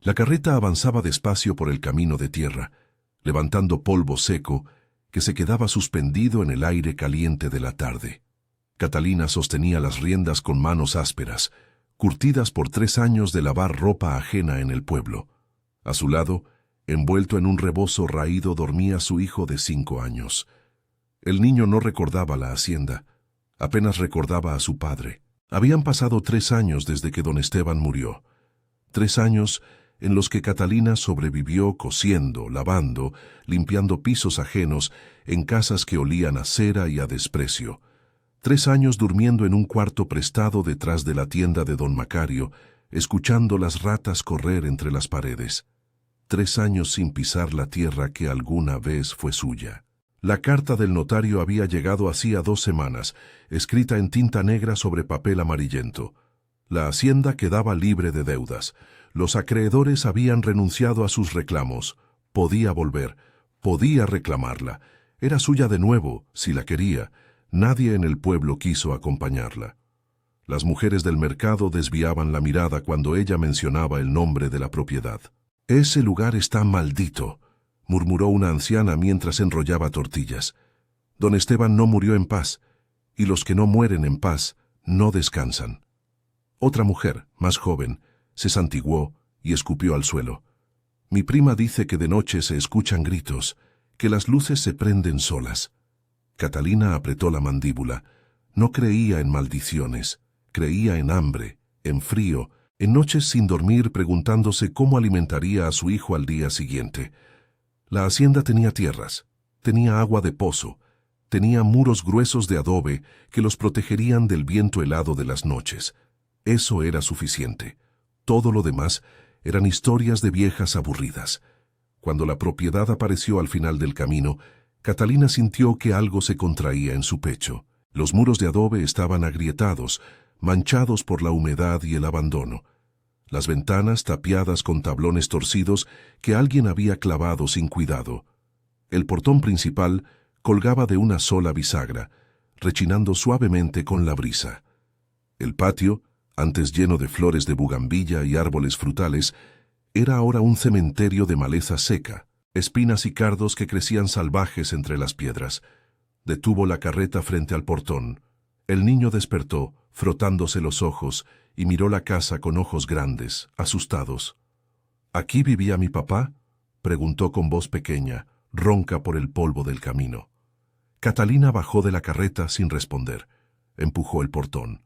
La carreta avanzaba despacio por el camino de tierra, levantando polvo seco que se quedaba suspendido en el aire caliente de la tarde. Catalina sostenía las riendas con manos ásperas, curtidas por 3 años de lavar ropa ajena en el pueblo. A su lado, envuelto en un rebozo raído, dormía su hijo de 5 años. El niño no recordaba la hacienda, apenas recordaba a su padre. Habían pasado 3 años desde que don Esteban murió. 3 años en los que Catalina sobrevivió cosiendo, lavando, limpiando pisos ajenos en casas que olían a cera y a desprecio. 3 años durmiendo en un cuarto prestado detrás de la tienda de don Macario, escuchando las ratas correr entre las paredes. 3 años sin pisar la tierra que alguna vez fue suya. La carta del notario había llegado hacía 2 semanas, escrita en tinta negra sobre papel amarillento. La hacienda quedaba libre de deudas. Los acreedores habían renunciado a sus reclamos. Podía volver, podía reclamarla. Era suya de nuevo, si la quería. Nadie en el pueblo quiso acompañarla. Las mujeres del mercado desviaban la mirada cuando ella mencionaba el nombre de la propiedad. «Ese lugar está maldito», murmuró una anciana mientras enrollaba tortillas. Don Esteban no murió en paz, y los que no mueren en paz no descansan. Otra mujer, más joven, se santiguó y escupió al suelo. «Mi prima dice que de noche se escuchan gritos, que las luces se prenden solas». Catalina apretó la mandíbula. No creía en maldiciones, creía en hambre, en frío, en noches sin dormir preguntándose cómo alimentaría a su hijo al día siguiente. La hacienda tenía tierras, tenía agua de pozo, tenía muros gruesos de adobe que los protegerían del viento helado de las noches. Eso era suficiente. Todo lo demás eran historias de viejas aburridas. Cuando la propiedad apareció al final del camino, Catalina sintió que algo se contraía en su pecho. Los muros de adobe estaban agrietados, manchados por la humedad y el abandono. Las ventanas tapiadas con tablones torcidos que alguien había clavado sin cuidado. El portón principal colgaba de una sola bisagra, rechinando suavemente con la brisa. El patio, antes lleno de flores de bugambilla y árboles frutales, era ahora un cementerio de maleza seca, espinas y cardos que crecían salvajes entre las piedras. Detuvo la carreta frente al portón. El niño despertó, frotándose los ojos, y miró la casa con ojos grandes, asustados. «¿Aquí vivía mi papá?», preguntó con voz pequeña, ronca por el polvo del camino. Catalina bajó de la carreta sin responder. Empujó el portón.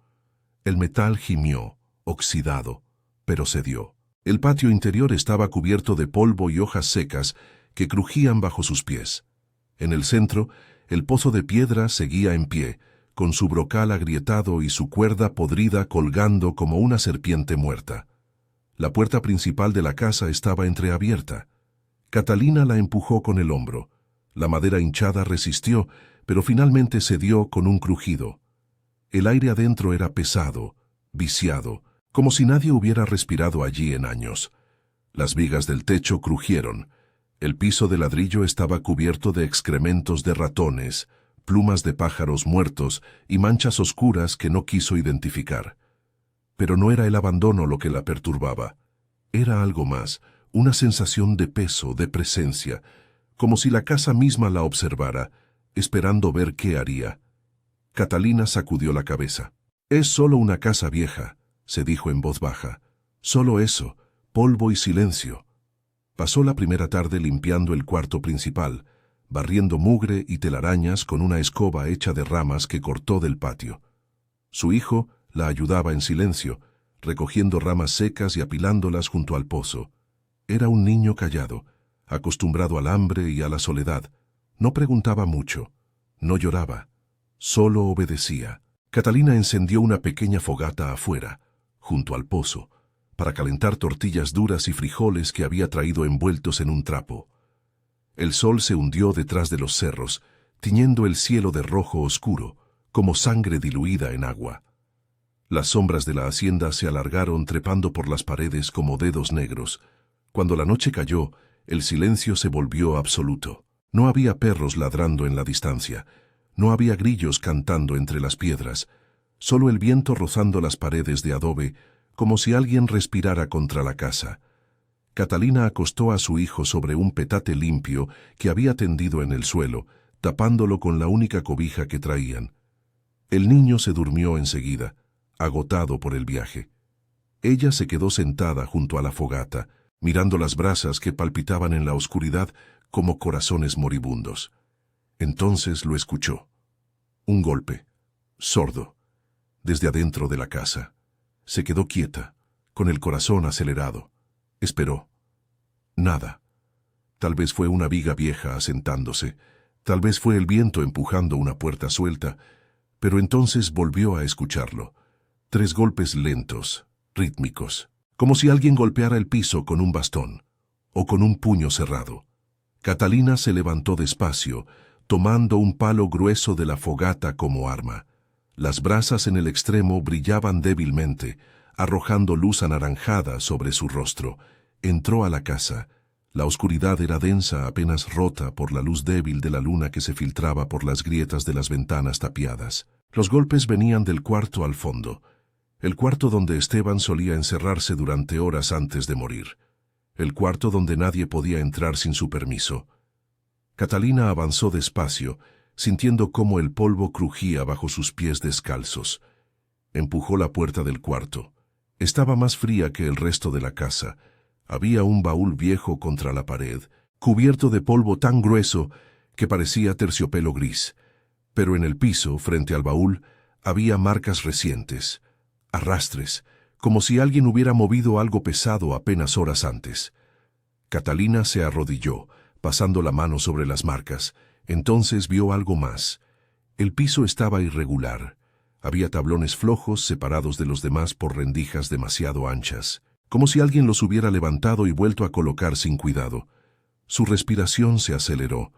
El metal gimió, oxidado, pero cedió. El patio interior estaba cubierto de polvo y hojas secas que crujían bajo sus pies. En el centro, el pozo de piedra seguía en pie, con su brocal agrietado y su cuerda podrida colgando como una serpiente muerta. La puerta principal de la casa estaba entreabierta. Catalina la empujó con el hombro. La madera hinchada resistió, pero finalmente cedió con un crujido. El aire adentro era pesado, viciado, como si nadie hubiera respirado allí en años. Las vigas del techo crujieron. El piso de ladrillo estaba cubierto de excrementos de ratones, plumas de pájaros muertos y manchas oscuras que no quiso identificar. Pero no era el abandono lo que la perturbaba. Era algo más, una sensación de peso, de presencia, como si la casa misma la observara, esperando ver qué haría. Catalina sacudió la cabeza. «Es solo una casa vieja», se dijo en voz baja. «Solo eso, polvo y silencio». Pasó la primera tarde limpiando el cuarto principal, barriendo mugre y telarañas con una escoba hecha de ramas que cortó del patio. Su hijo la ayudaba en silencio, recogiendo ramas secas y apilándolas junto al pozo. Era un niño callado, acostumbrado al hambre y a la soledad. No preguntaba mucho, no lloraba, solo obedecía. Catalina encendió una pequeña fogata afuera, junto al pozo, para calentar tortillas duras y frijoles que había traído envueltos en un trapo. El sol se hundió detrás de los cerros, tiñendo el cielo de rojo oscuro, como sangre diluida en agua. Las sombras de la hacienda se alargaron trepando por las paredes como dedos negros. Cuando la noche cayó, el silencio se volvió absoluto. No había perros ladrando en la distancia, no había grillos cantando entre las piedras, solo el viento rozando las paredes de adobe, como si alguien respirara contra la casa. Catalina acostó a su hijo sobre un petate limpio que había tendido en el suelo, tapándolo con la única cobija que traían. El niño se durmió enseguida, agotado por el viaje. Ella se quedó sentada junto a la fogata, mirando las brasas que palpitaban en la oscuridad como corazones moribundos. Entonces lo escuchó. Un golpe, sordo, desde adentro de la casa. Se quedó quieta, con el corazón acelerado. Esperó. Nada. Tal vez fue una viga vieja asentándose, tal vez fue el viento empujando una puerta suelta, pero entonces volvió a escucharlo. 3 golpes lentos, rítmicos, como si alguien golpeara el piso con un bastón o con un puño cerrado. Catalina se levantó despacio, tomando un palo grueso de la fogata como arma. Las brasas en el extremo brillaban débilmente, arrojando luz anaranjada sobre su rostro. Entró a la casa. La oscuridad era densa, apenas rota por la luz débil de la luna que se filtraba por las grietas de las ventanas tapiadas. Los golpes venían del cuarto al fondo, el cuarto donde Esteban solía encerrarse durante horas antes de morir, el cuarto donde nadie podía entrar sin su permiso. Catalina avanzó despacio, sintiendo cómo el polvo crujía bajo sus pies descalzos. Empujó la puerta del cuarto. Estaba más fría que el resto de la casa. Había un baúl viejo contra la pared, cubierto de polvo tan grueso que parecía terciopelo gris. Pero en el piso, frente al baúl, había marcas recientes, arrastres, como si alguien hubiera movido algo pesado apenas horas antes. Catalina se arrodilló, pasando la mano sobre las marcas. Entonces vio algo más. El piso estaba irregular. Había tablones flojos separados de los demás por rendijas demasiado anchas, como si alguien los hubiera levantado y vuelto a colocar sin cuidado. Su respiración se aceleró.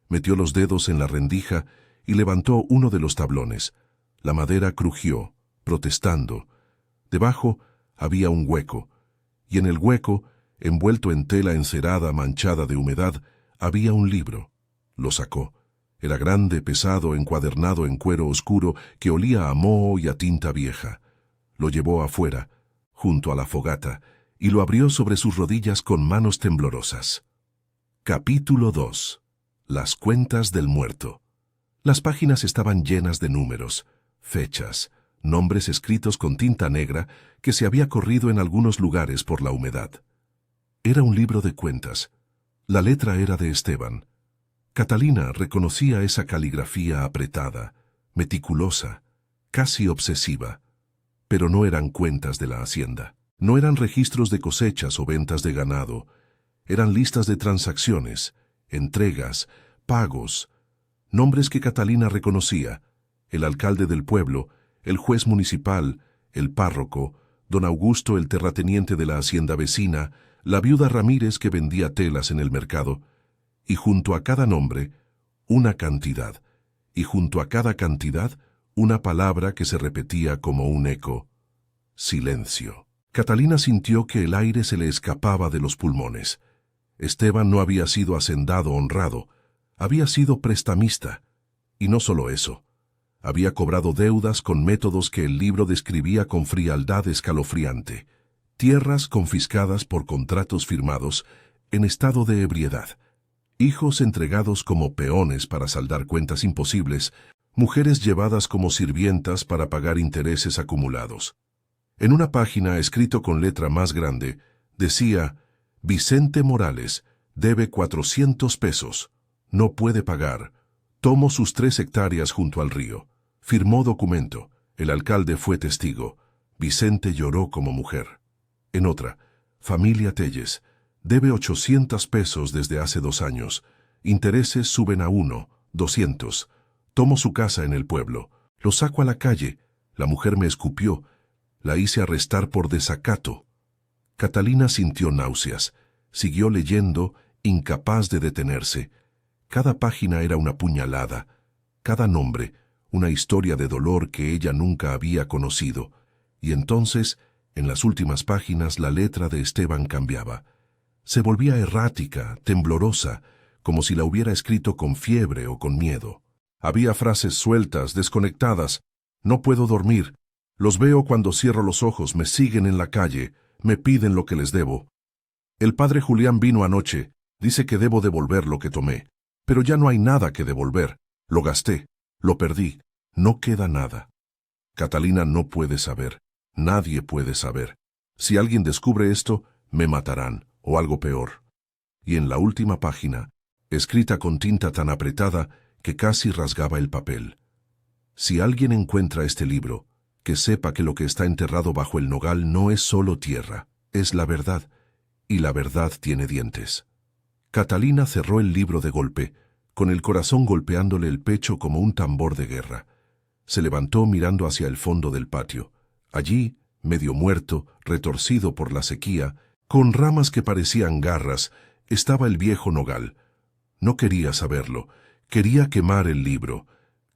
Metió los dedos en la rendija y levantó uno de los tablones. La madera crujió, protestando. Debajo había un hueco, y en el hueco, envuelto en tela encerada manchada de humedad, había un libro. Lo sacó. Era grande, pesado, encuadernado en cuero oscuro que olía a moho y a tinta vieja. Lo llevó afuera, junto a la fogata, y lo abrió sobre sus rodillas con manos temblorosas. Capítulo 2. Las cuentas del muerto. Las páginas estaban llenas de números, fechas, nombres escritos con tinta negra que se había corrido en algunos lugares por la humedad. Era un libro de cuentas. La letra era de Esteban. Catalina reconocía esa caligrafía apretada, meticulosa, casi obsesiva. Pero no eran cuentas de la hacienda. No eran registros de cosechas o ventas de ganado. Eran listas de transacciones, entregas, pagos, nombres que Catalina reconocía: el alcalde del pueblo, el juez municipal, el párroco, don Augusto el terrateniente de la hacienda vecina, la viuda Ramírez que vendía telas en el mercado, y junto a cada nombre, una cantidad, y junto a cada cantidad, una palabra que se repetía como un eco: silencio. Catalina sintió que el aire se le escapaba de los pulmones. Esteban no había sido hacendado honrado, había sido prestamista, y no solo eso. Había cobrado deudas con métodos que el libro describía con frialdad escalofriante, tierras confiscadas por contratos firmados en estado de ebriedad, hijos entregados como peones para saldar cuentas imposibles, mujeres llevadas como sirvientas para pagar intereses acumulados. En una página, escrito con letra más grande, decía: Vicente Morales debe 400 pesos, no puede pagar, tomó sus 3 hectáreas junto al río. Firmó documento, el alcalde fue testigo, Vicente lloró como mujer. En otra, familia Telles, debe 800 pesos desde hace 2 años, intereses suben a 1, 200, tomo su casa en el pueblo, lo saco a la calle, la mujer me escupió, la hice arrestar por desacato. Catalina sintió náuseas, siguió leyendo, incapaz de detenerse. Cada página era una puñalada, cada nombre, una historia de dolor que ella nunca había conocido. Y entonces, en las últimas páginas, la letra de Esteban cambiaba. Se volvía errática, temblorosa, como si la hubiera escrito con fiebre o con miedo. Había frases sueltas, desconectadas. No puedo dormir. Los veo cuando cierro los ojos, me siguen en la calle, me piden lo que les debo. El padre Julián vino anoche. Dice que debo devolver lo que tomé. Pero ya no hay nada que devolver. Lo gasté. Lo perdí. No queda nada. Catalina no puede saber. Nadie puede saber. Si alguien descubre esto, me matarán, o algo peor. Y en la última página, escrita con tinta tan apretada que casi rasgaba el papel. Si alguien encuentra este libro, que sepa que lo que está enterrado bajo el nogal no es solo tierra, es la verdad, y la verdad tiene dientes. Catalina cerró el libro de golpe, con el corazón golpeándole el pecho como un tambor de guerra. Se levantó mirando hacia el fondo del patio. Allí, medio muerto, retorcido por la sequía, con ramas que parecían garras, estaba el viejo nogal. No quería saberlo, quería quemar el libro,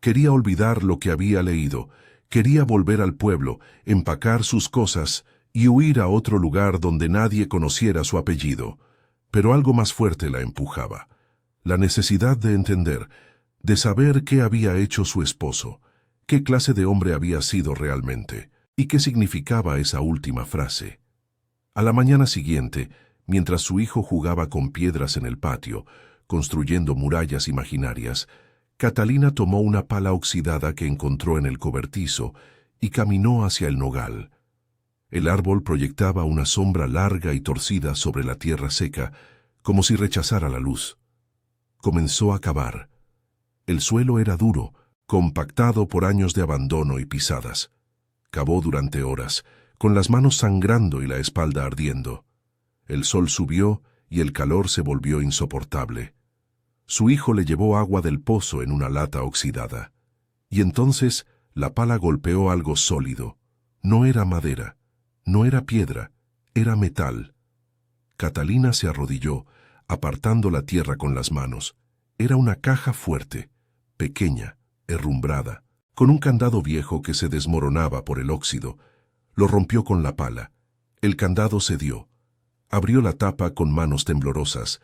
quería olvidar lo que había leído, quería volver al pueblo, empacar sus cosas y huir a otro lugar donde nadie conociera su apellido. Pero algo más fuerte la empujaba. La necesidad de entender, de saber qué había hecho su esposo, qué clase de hombre había sido realmente, y qué significaba esa última frase. A la mañana siguiente, mientras su hijo jugaba con piedras en el patio, construyendo murallas imaginarias, Catalina tomó una pala oxidada que encontró en el cobertizo y caminó hacia el nogal. El árbol proyectaba una sombra larga y torcida sobre la tierra seca, como si rechazara la luz. Comenzó a cavar. El suelo era duro, compactado por años de abandono y pisadas. Cavó durante horas, con las manos sangrando y la espalda ardiendo. El sol subió y el calor se volvió insoportable. Su hijo le llevó agua del pozo en una lata oxidada. Y entonces la pala golpeó algo sólido. No era madera, no era piedra, era metal. Catalina se arrodilló, apartando la tierra con las manos. Era una caja fuerte, pequeña, herrumbrada, con un candado viejo que se desmoronaba por el óxido. Lo rompió con la pala. El candado cedió. Abrió la tapa con manos temblorosas.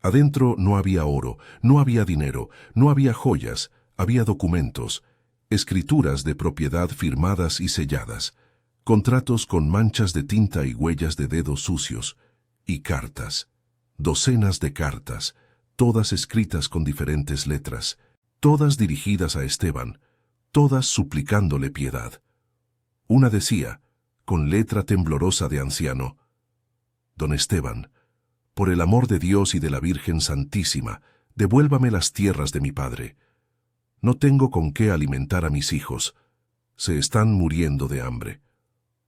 Adentro no había oro, no había dinero, no había joyas, había documentos, escrituras de propiedad firmadas y selladas, contratos con manchas de tinta y huellas de dedos sucios, y cartas, docenas de cartas, todas escritas con diferentes letras, todas dirigidas a Esteban, todas suplicándole piedad. Una decía, con letra temblorosa de anciano: «Don Esteban, por el amor de Dios y de la Virgen Santísima, devuélvame las tierras de mi padre. No tengo con qué alimentar a mis hijos. Se están muriendo de hambre».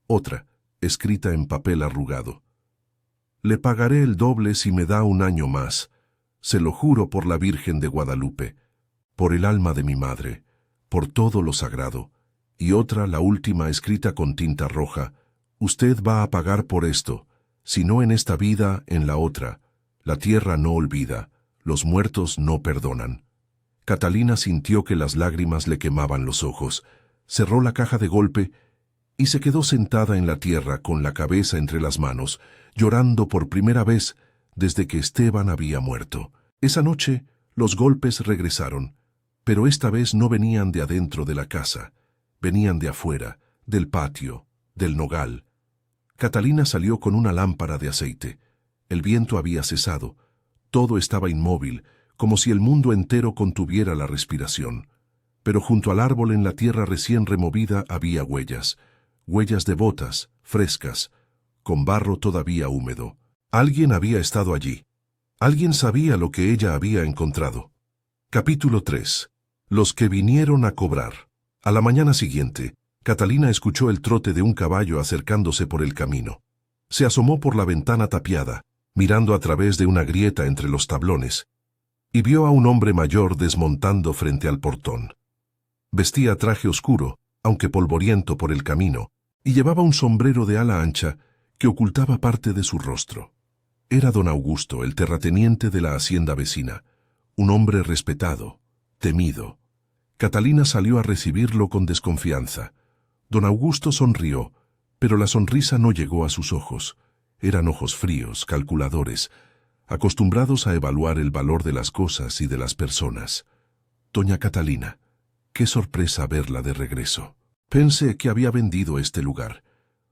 Otra, escrita en papel arrugado: «Le pagaré el doble si me da un año más. Se lo juro por la Virgen de Guadalupe, por el alma de mi madre, por todo lo sagrado». Y otra, la última, escrita con tinta roja: «Usted va a pagar por esto. Si no en esta vida, en la otra. La tierra no olvida, los muertos no perdonan». Catalina sintió que las lágrimas le quemaban los ojos. Cerró la caja de golpe y se quedó sentada en la tierra con la cabeza entre las manos, llorando por primera vez desde que Esteban había muerto. Esa noche los golpes regresaron, pero esta vez no venían de adentro de la casa, venían de afuera, del patio, del nogal. Catalina salió con una lámpara de aceite. El viento había cesado. Todo estaba inmóvil, como si el mundo entero contuviera la respiración. Pero junto al árbol en la tierra recién removida había huellas. Huellas de botas, frescas, con barro todavía húmedo. Alguien había estado allí. Alguien sabía lo que ella había encontrado. Capítulo 3. Los que vinieron a cobrar. A la mañana siguiente, Catalina escuchó el trote de un caballo acercándose por el camino. Se asomó por la ventana tapiada, mirando a través de una grieta entre los tablones, y vio a un hombre mayor desmontando frente al portón. Vestía traje oscuro, aunque polvoriento por el camino, y llevaba un sombrero de ala ancha que ocultaba parte de su rostro. Era don Augusto, el terrateniente de la hacienda vecina, un hombre respetado, temido. Catalina salió a recibirlo con desconfianza. Don Augusto sonrió, pero la sonrisa no llegó a sus ojos. Eran ojos fríos, calculadores, acostumbrados a evaluar el valor de las cosas y de las personas. «Doña Catalina, qué sorpresa verla de regreso. Pensé que había vendido este lugar,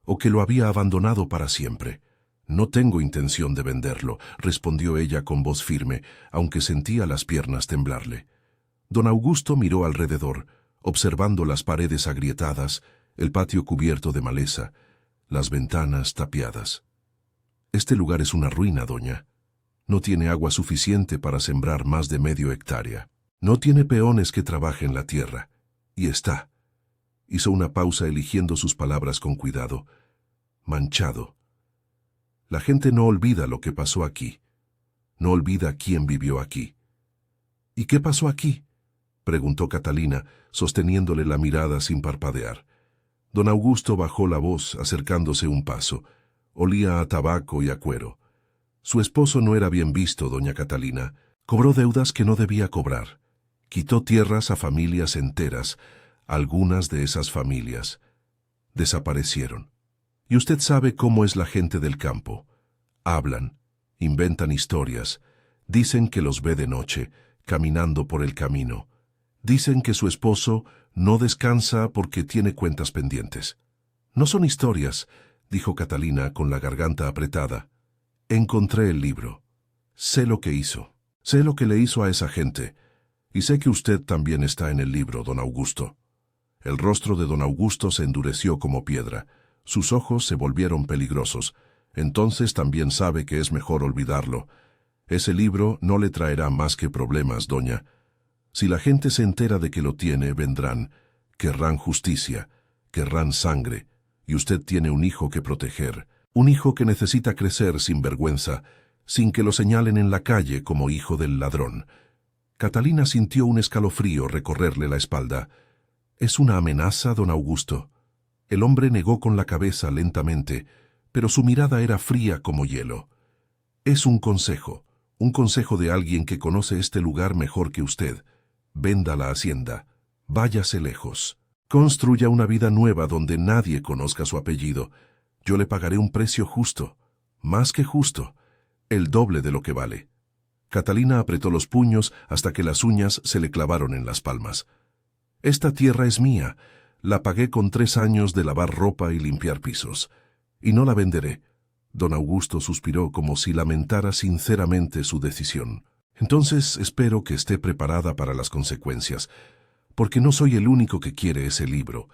o que lo había abandonado para siempre. No tengo intención de venderlo, respondió ella con voz firme, aunque sentía las piernas temblarle. Don Augusto miró alrededor, observando las paredes agrietadas, el patio cubierto de maleza, las ventanas tapiadas. Este lugar es una ruina, doña. No tiene agua suficiente para sembrar más de medio hectárea. No tiene peones que trabajen la tierra. Y está. Hizo una pausa eligiendo sus palabras con cuidado. Manchado. La gente no olvida lo que pasó aquí. No olvida quién vivió aquí. ¿Y qué pasó aquí?, preguntó Catalina, sosteniéndole la mirada sin parpadear. Don Augusto bajó la voz, acercándose un paso. Olía a tabaco y a cuero. Su esposo no era bien visto, doña Catalina. Cobró deudas que no debía cobrar. Quitó tierras a familias enteras. Algunas de esas familias desaparecieron. Y usted sabe cómo es la gente del campo. Hablan, inventan historias, dicen que los ve de noche, caminando por el camino. Dicen que su esposo no descansa porque tiene cuentas pendientes. No son historias, dijo Catalina con la garganta apretada. Encontré el libro. Sé lo que hizo. Sé lo que le hizo a esa gente. Y sé que usted también está en el libro, don Augusto. El rostro de don Augusto se endureció como piedra. Sus ojos se volvieron peligrosos. Entonces también sabe que es mejor olvidarlo. Ese libro no le traerá más que problemas, doña. Si la gente se entera de que lo tiene, vendrán. Querrán justicia, querrán sangre. Y usted tiene un hijo que proteger. Un hijo que necesita crecer sin vergüenza, sin que lo señalen en la calle como hijo del ladrón. Catalina sintió un escalofrío recorrerle la espalda. ¿Es una amenaza, don Augusto? El hombre negó con la cabeza lentamente, pero su mirada era fría como hielo. Es un consejo de alguien que conoce este lugar mejor que usted. Venda la hacienda, váyase lejos. Construya una vida nueva donde nadie conozca su apellido. Yo le pagaré un precio justo, más que justo, el doble de lo que vale. Catalina apretó los puños hasta que las uñas se le clavaron en las palmas. Esta tierra es mía. La pagué con 3 años de lavar ropa y limpiar pisos. Y no la venderé. Don Augusto suspiró como si lamentara sinceramente su decisión. Entonces espero que esté preparada para las consecuencias, porque no soy el único que quiere ese libro,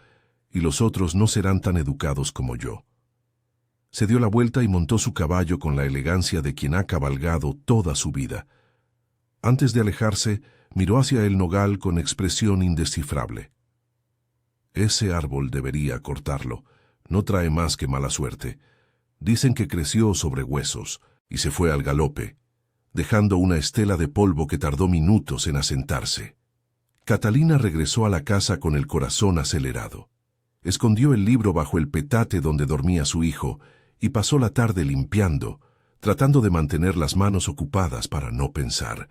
y los otros no serán tan educados como yo. Se dio la vuelta y montó su caballo con la elegancia de quien ha cabalgado toda su vida. Antes de alejarse, miró hacia el nogal con expresión indescifrable. Ese árbol debería cortarlo. No trae más que mala suerte. Dicen que creció sobre huesos y se fue al galope, dejando una estela de polvo que tardó minutos en asentarse. Catalina regresó a la casa con el corazón acelerado. Escondió el libro bajo el petate donde dormía su hijo y pasó la tarde limpiando, tratando de mantener las manos ocupadas para no pensar.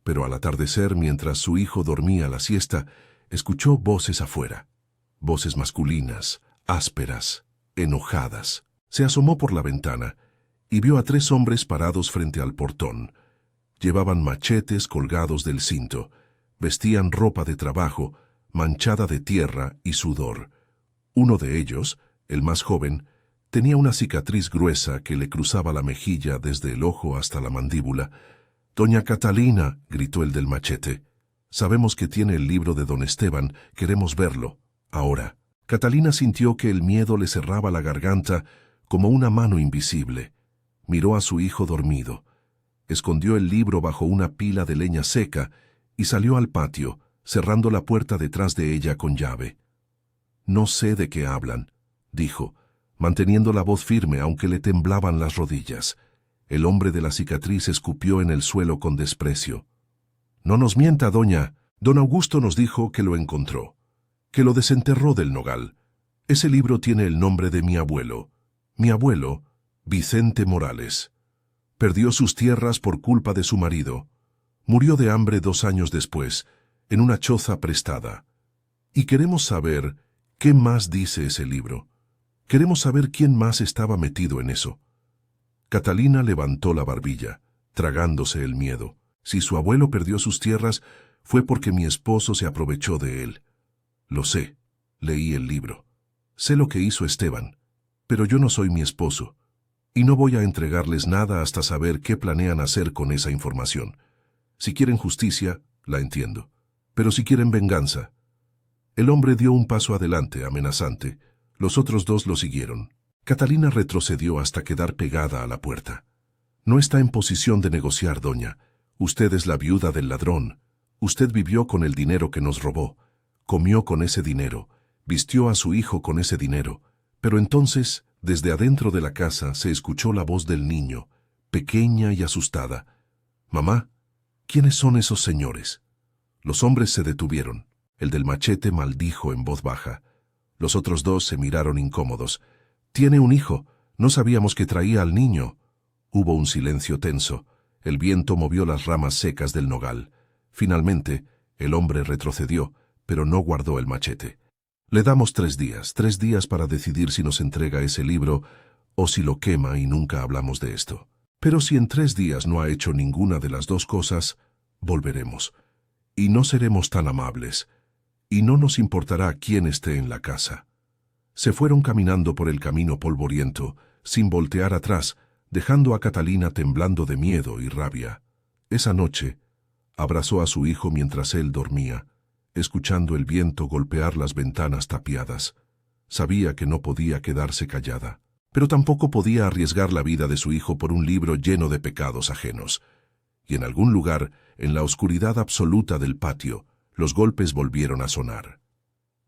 Pero al atardecer, mientras su hijo dormía la siesta, escuchó voces afuera. Voces masculinas, ásperas, enojadas. Se asomó por la ventana y vio a 3 hombres parados frente al portón. Llevaban machetes colgados del cinto, vestían ropa de trabajo, manchada de tierra y sudor. Uno de ellos, el más joven, tenía una cicatriz gruesa que le cruzaba la mejilla desde el ojo hasta la mandíbula. «Doña Catalina», gritó el del machete, «sabemos que tiene el libro de don Esteban, queremos verlo. Ahora». Catalina sintió que el miedo le cerraba la garganta como una mano invisible. Miró a su hijo dormido. Escondió el libro bajo una pila de leña seca y salió al patio, cerrando la puerta detrás de ella con llave. «No sé de qué hablan», dijo, manteniendo la voz firme aunque le temblaban las rodillas. El hombre de la cicatriz escupió en el suelo con desprecio. «No nos mienta, doña. Don Augusto nos dijo que lo encontró, que lo desenterró del nogal. Ese libro tiene el nombre de mi abuelo. Mi abuelo, Vicente Morales. Perdió sus tierras por culpa de su marido. Murió de hambre 2 años después, en una choza prestada. Y queremos saber qué más dice ese libro. Queremos saber quién más estaba metido en eso». Catalina levantó la barbilla, tragándose el miedo. Si su abuelo perdió sus tierras, fue porque mi esposo se aprovechó de él. Lo sé, leí el libro. Sé lo que hizo Esteban, pero yo no soy mi esposo. Y no voy a entregarles nada hasta saber qué planean hacer con esa información. Si quieren justicia, la entiendo. Pero si quieren venganza... El hombre dio un paso adelante, amenazante. Los otros dos lo siguieron. Catalina retrocedió hasta quedar pegada a la puerta. No está en posición de negociar, doña. Usted es la viuda del ladrón. Usted vivió con el dinero que nos robó. Comió con ese dinero. Vistió a su hijo con ese dinero. Pero entonces, desde adentro de la casa, se escuchó la voz del niño, pequeña y asustada. «Mamá, ¿quiénes son esos señores?» Los hombres se detuvieron. El del machete maldijo en voz baja. Los otros dos se miraron incómodos. «Tiene un hijo. No sabíamos que traía al niño». Hubo un silencio tenso. El viento movió las ramas secas del nogal. Finalmente, el hombre retrocedió, pero no guardó el machete. «Le damos 3 días para decidir si nos entrega ese libro o si lo quema y nunca hablamos de esto. Pero si en 3 días no ha hecho ninguna de las dos cosas, volveremos. Y no seremos tan amables. Y no nos importará quién esté en la casa». Se fueron caminando por el camino polvoriento, sin voltear atrás, dejando a Catalina temblando de miedo y rabia. Esa noche, abrazó a su hijo mientras él dormía, escuchando el viento golpear las ventanas tapiadas. Sabía que no podía quedarse callada, pero tampoco podía arriesgar la vida de su hijo por un libro lleno de pecados ajenos. Y en algún lugar, en la oscuridad absoluta del patio, los golpes volvieron a sonar.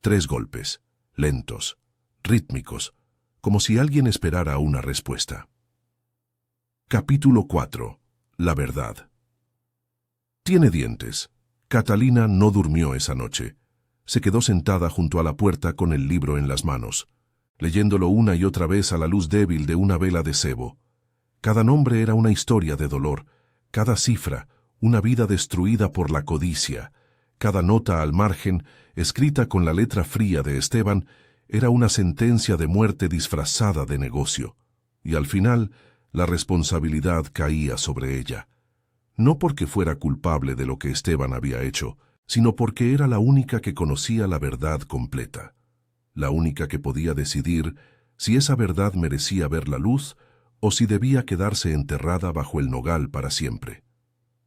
3 golpes, lentos, rítmicos, como si alguien esperara una respuesta. Capítulo 4. La verdad. Tiene dientes. Catalina no durmió esa noche. Se quedó sentada junto a la puerta con el libro en las manos, leyéndolo una y otra vez a la luz débil de una vela de sebo. Cada nombre era una historia de dolor, cada cifra, una vida destruida por la codicia, cada nota al margen, escrita con la letra fría de Esteban, era una sentencia de muerte disfrazada de negocio. Y al final, la responsabilidad caía sobre ella. No porque fuera culpable de lo que Esteban había hecho, sino porque era la única que conocía la verdad completa. La única que podía decidir si esa verdad merecía ver la luz o si debía quedarse enterrada bajo el nogal para siempre.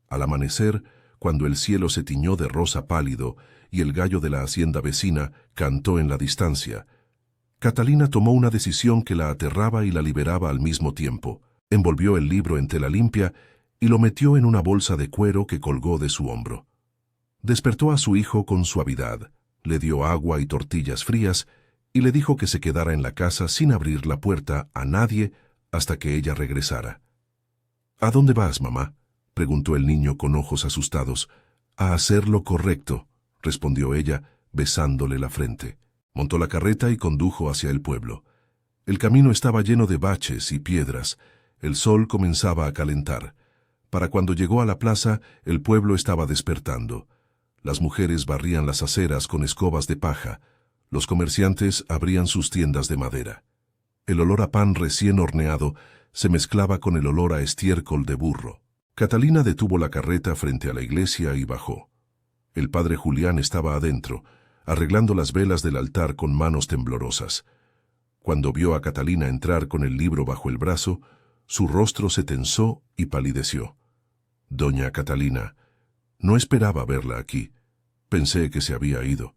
Al amanecer, cuando el cielo se tiñó de rosa pálido y el gallo de la hacienda vecina cantó en la distancia, Catalina tomó una decisión que la aterraba y la liberaba al mismo tiempo. Envolvió el libro en tela limpia y lo metió en una bolsa de cuero que colgó de su hombro. Despertó a su hijo con suavidad, le dio agua y tortillas frías y le dijo que se quedara en la casa sin abrir la puerta a nadie hasta que ella regresara. «¿A dónde vas, mamá?», preguntó el niño con ojos asustados. «A hacer lo correcto», respondió ella, besándole la frente. Montó la carreta y condujo hacia el pueblo. El camino estaba lleno de baches y piedras. El sol comenzaba a calentar. Para cuando llegó a la plaza, el pueblo estaba despertando. Las mujeres barrían las aceras con escobas de paja. Los comerciantes abrían sus tiendas de madera. El olor a pan recién horneado se mezclaba con el olor a estiércol de burro. Catalina detuvo la carreta frente a la iglesia y bajó. El padre Julián estaba adentro, arreglando las velas del altar con manos temblorosas. Cuando vio a Catalina entrar con el libro bajo el brazo, su rostro se tensó y palideció. «Doña Catalina, no esperaba verla aquí. Pensé que se había ido».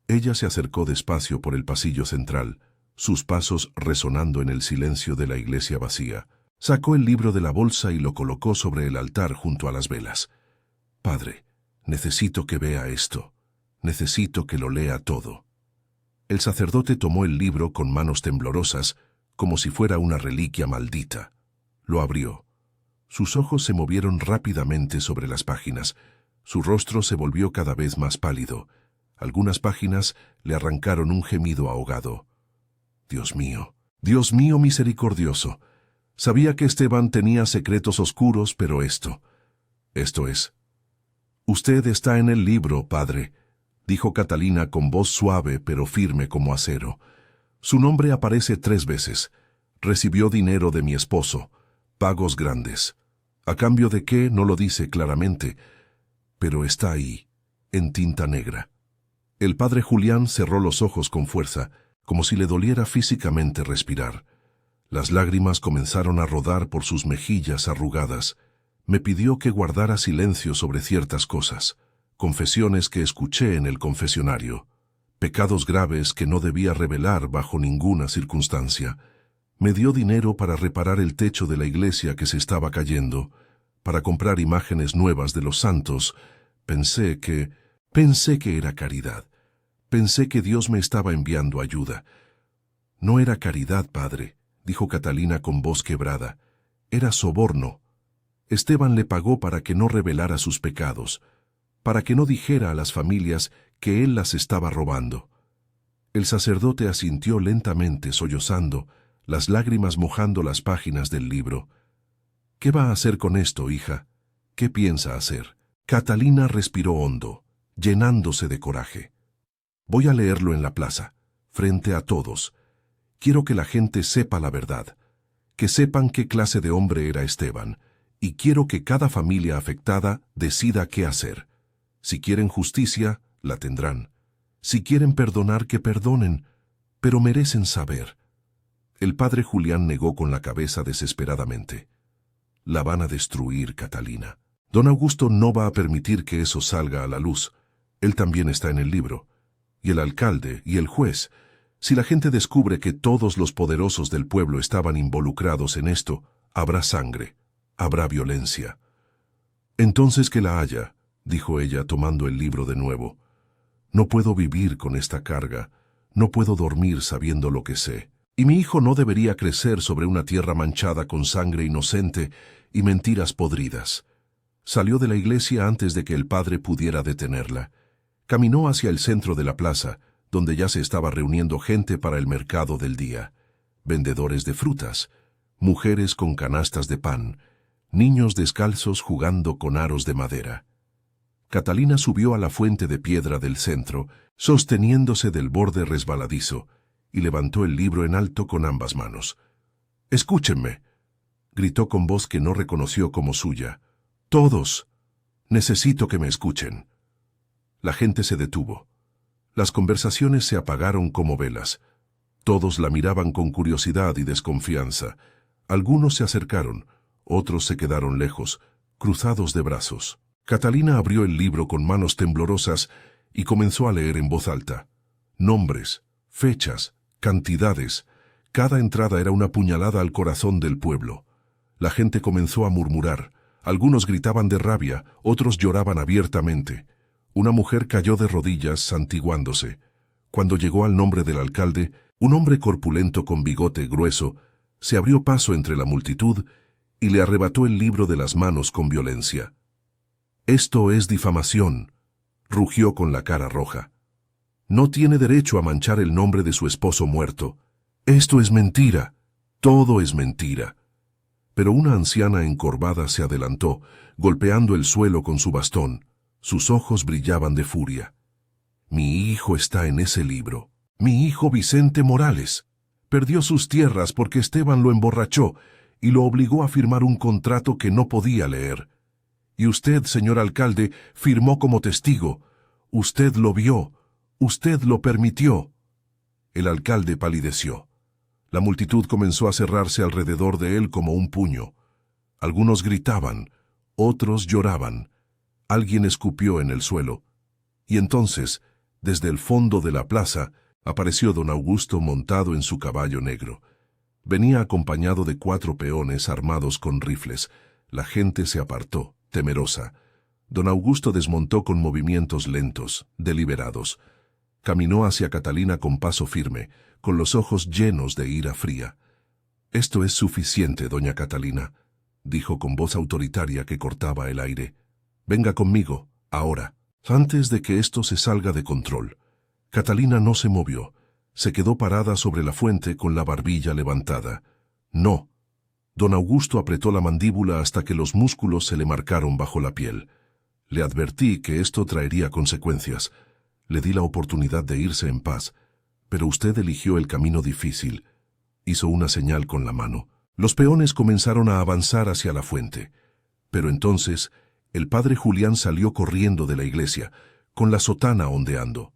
Ella se acercó despacio por el pasillo central, sus pasos resonando en el silencio de la iglesia vacía. Sacó el libro de la bolsa y lo colocó sobre el altar junto a las velas. «Padre, necesito que vea esto. Necesito que lo lea todo». El sacerdote tomó el libro con manos temblorosas, como si fuera una reliquia maldita. Lo abrió. Sus ojos se movieron rápidamente sobre las páginas. Su rostro se volvió cada vez más pálido. Algunas páginas le arrancaron un gemido ahogado. Dios mío misericordioso. Sabía que Esteban tenía secretos oscuros, pero esto es. «Usted está en el libro, padre», dijo Catalina con voz suave pero firme como acero. «Su nombre aparece 3 veces. Recibió dinero de mi esposo, pagos grandes. ¿A cambio de qué? No lo dice claramente, pero está ahí, en tinta negra». El padre Julián cerró los ojos con fuerza, como si le doliera físicamente respirar. Las lágrimas comenzaron a rodar por sus mejillas arrugadas. Me pidió que guardara silencio sobre ciertas cosas, confesiones que escuché en el confesionario, pecados graves que no debía revelar bajo ninguna circunstancia. Me dio dinero para reparar el techo de la iglesia que se estaba cayendo, para comprar imágenes nuevas de los santos. Pensé que era caridad. Pensé que Dios me estaba enviando ayuda. No era caridad, padre, dijo Catalina con voz quebrada. Era soborno. Esteban le pagó para que no revelara sus pecados, para que no dijera a las familias que él las estaba robando. El sacerdote asintió lentamente, sollozando, las lágrimas mojando las páginas del libro. ¿Qué va a hacer con esto, hija? ¿Qué piensa hacer? Catalina respiró hondo, llenándose de coraje. Voy a leerlo en la plaza, frente a todos. Quiero que la gente sepa la verdad, que sepan qué clase de hombre era Esteban, y quiero que cada familia afectada decida qué hacer. Si quieren justicia, la tendrán. Si quieren perdonar, que perdonen, pero merecen saber. El padre Julián negó con la cabeza desesperadamente. La van a destruir, Catalina. Don Augusto no va a permitir que eso salga a la luz. Él también está en el libro. Y el alcalde y el juez. Si la gente descubre que todos los poderosos del pueblo estaban involucrados en esto, habrá sangre, habrá violencia. Entonces que la haya, dijo ella tomando el libro de nuevo. No puedo vivir con esta carga, no puedo dormir sabiendo lo que sé. Y mi hijo no debería crecer sobre una tierra manchada con sangre inocente y mentiras podridas. Salió de la iglesia antes de que el padre pudiera detenerla. Caminó hacia el centro de la plaza, donde ya se estaba reuniendo gente para el mercado del día. Vendedores de frutas, mujeres con canastas de pan, niños descalzos jugando con aros de madera. Catalina subió a la fuente de piedra del centro, sosteniéndose del borde resbaladizo, y levantó el libro en alto con ambas manos. «Escúchenme», gritó con voz que no reconoció como suya. «Todos, necesito que me escuchen». La gente se detuvo. Las conversaciones se apagaron como velas. Todos la miraban con curiosidad y desconfianza. Algunos se acercaron, otros se quedaron lejos, cruzados de brazos. Catalina abrió el libro con manos temblorosas y comenzó a leer en voz alta. Nombres, fechas, cantidades. Cada entrada era una puñalada al corazón del pueblo. La gente comenzó a murmurar. Algunos gritaban de rabia, otros lloraban abiertamente. Una mujer cayó de rodillas, santiguándose. Cuando llegó al nombre del alcalde, un hombre corpulento con bigote grueso se abrió paso entre la multitud y le arrebató el libro de las manos con violencia. «Esto es difamación», rugió con la cara roja. «No tiene derecho a manchar el nombre de su esposo muerto. Esto es mentira. Todo es mentira». Pero una anciana encorvada se adelantó, golpeando el suelo con su bastón. Sus ojos brillaban de furia. «Mi hijo está en ese libro. Mi hijo Vicente Morales. Perdió sus tierras porque Esteban lo emborrachó y lo obligó a firmar un contrato que no podía leer. Y usted, señor alcalde, firmó como testigo. Usted lo vio. Usted lo permitió». El alcalde palideció. La multitud comenzó a cerrarse alrededor de él como un puño. Algunos gritaban, otros lloraban. Alguien escupió en el suelo. Y entonces, desde el fondo de la plaza, apareció don Augusto montado en su caballo negro. Venía acompañado de 4 peones armados con rifles. La gente se apartó, temerosa. Don Augusto desmontó con movimientos lentos, deliberados. Caminó hacia Catalina con paso firme, con los ojos llenos de ira fría. «Esto es suficiente, doña Catalina», dijo con voz autoritaria que cortaba el aire. «Venga conmigo, ahora, antes de que esto se salga de control». Catalina no se movió. Se quedó parada sobre la fuente con la barbilla levantada. «No». Don Augusto apretó la mandíbula hasta que los músculos se le marcaron bajo la piel. Le advertí que esto traería consecuencias. Le di la oportunidad de irse en paz, pero usted eligió el camino difícil. Hizo una señal con la mano. Los peones comenzaron a avanzar hacia la fuente. Pero entonces, el padre Julián salió corriendo de la iglesia, con la sotana ondeando.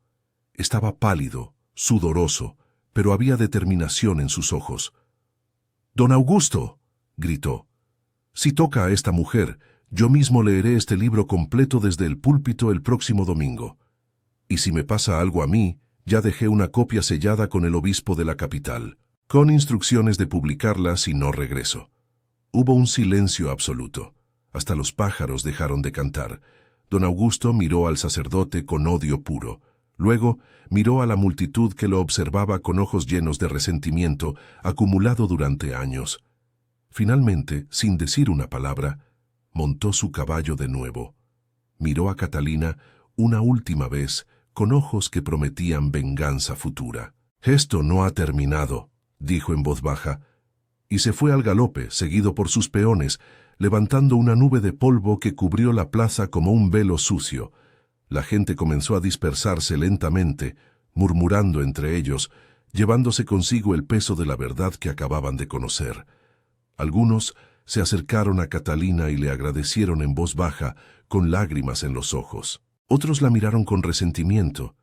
Estaba pálido, sudoroso, pero había determinación en sus ojos. «Don Augusto», gritó, «si toca a esta mujer, yo mismo leeré este libro completo desde el púlpito el próximo domingo. Y si me pasa algo a mí, ya dejé una copia sellada con el obispo de la capital, con instrucciones de publicarla si no regreso». Hubo un silencio absoluto. Hasta los pájaros dejaron de cantar. Don Augusto miró al sacerdote con odio puro. Luego miró a la multitud que lo observaba con ojos llenos de resentimiento acumulado durante años. Finalmente, sin decir una palabra, montó su caballo de nuevo. Miró a Catalina una última vez con ojos que prometían venganza futura. «Esto no ha terminado», dijo en voz baja, y se fue al galope, seguido por sus peones, levantando una nube de polvo que cubrió la plaza como un velo sucio. La gente comenzó a dispersarse lentamente, murmurando entre ellos, llevándose consigo el peso de la verdad que acababan de conocer. Algunos se acercaron a Catalina y le agradecieron en voz baja, con lágrimas en los ojos. Otros la miraron con resentimiento,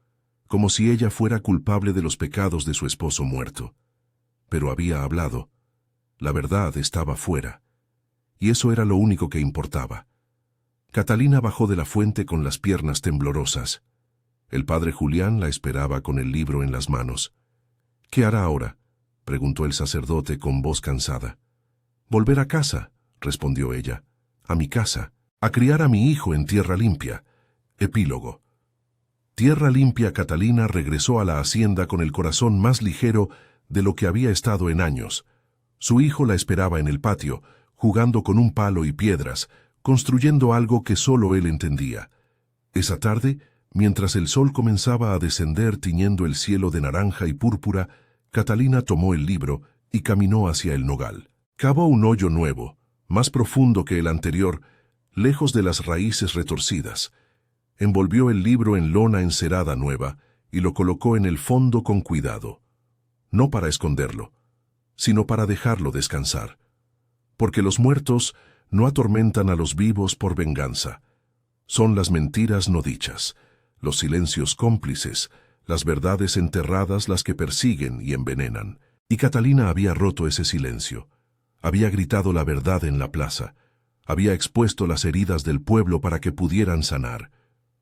como si ella fuera culpable de los pecados de su esposo muerto. Pero había hablado. La verdad estaba fuera, y eso era lo único que importaba. Catalina bajó de la fuente con las piernas temblorosas. El padre Julián la esperaba con el libro en las manos. «¿Qué hará ahora?», preguntó el sacerdote con voz cansada. «Volver a casa», respondió ella, «a mi casa, a criar a mi hijo en tierra limpia». Epílogo. Tierra limpia. Catalina regresó a la hacienda con el corazón más ligero de lo que había estado en años. Su hijo la esperaba en el patio, jugando con un palo y piedras, construyendo algo que solo él entendía. Esa tarde, mientras el sol comenzaba a descender tiñendo el cielo de naranja y púrpura, Catalina tomó el libro y caminó hacia el nogal. Cavó un hoyo nuevo, más profundo que el anterior, lejos de las raíces retorcidas. Envolvió el libro en lona encerada nueva y lo colocó en el fondo con cuidado. No para esconderlo, sino para dejarlo descansar. Porque los muertos no atormentan a los vivos por venganza. Son las mentiras no dichas, los silencios cómplices, las verdades enterradas las que persiguen y envenenan. Y Catalina había roto ese silencio. Había gritado la verdad en la plaza. Había expuesto las heridas del pueblo para que pudieran sanar.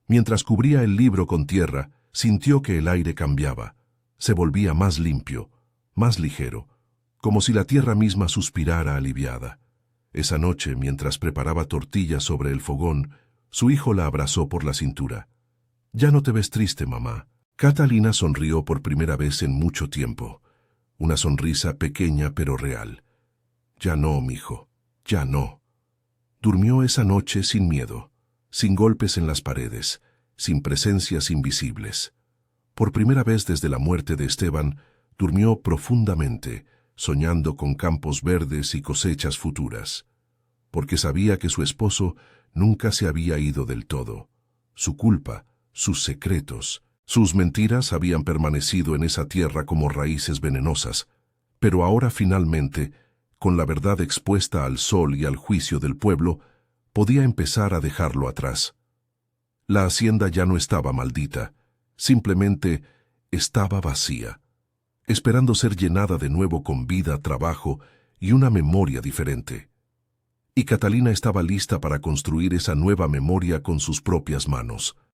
Mientras cubría el libro con tierra, sintió que el aire cambiaba. Se volvía más limpio, más ligero, como si la tierra misma suspirara aliviada. Esa noche, mientras preparaba tortillas sobre el fogón, su hijo la abrazó por la cintura. «Ya no te ves triste, mamá». Catalina sonrió por primera vez en mucho tiempo. Una sonrisa pequeña pero real. «Ya no, mijo, ya no». Durmió esa noche sin miedo, sin golpes en las paredes, sin presencias invisibles. Por primera vez desde la muerte de Esteban, durmió profundamente, soñando con campos verdes y cosechas futuras, porque sabía que su esposo nunca se había ido del todo. Su culpa, sus secretos, sus mentiras habían permanecido en esa tierra como raíces venenosas, pero ahora finalmente, con la verdad expuesta al sol y al juicio del pueblo, podía empezar a dejarlo atrás. La hacienda ya no estaba maldita, simplemente estaba vacía, esperando ser llenada de nuevo con vida, trabajo y una memoria diferente. Y Catalina estaba lista para construir esa nueva memoria con sus propias manos.